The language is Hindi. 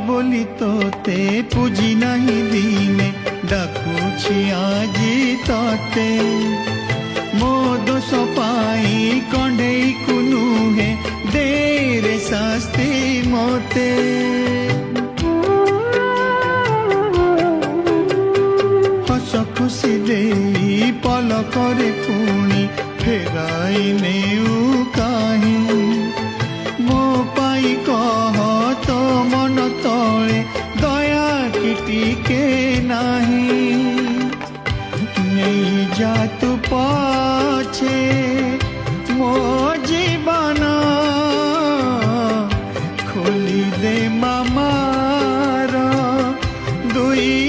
बोली तोते पूजी नहीं दिने डाकुछि आजी तोते मो दोष पाई कंढेई को नुहे दे रे शास्ति मोते हस खुशी दे पलकरे पुणी फेराई नेउ काहीं मो पाई कह तो मन तले दया टिके नहीं नहीं जा तू पाछे मो जीवन खोली दे मामार दुई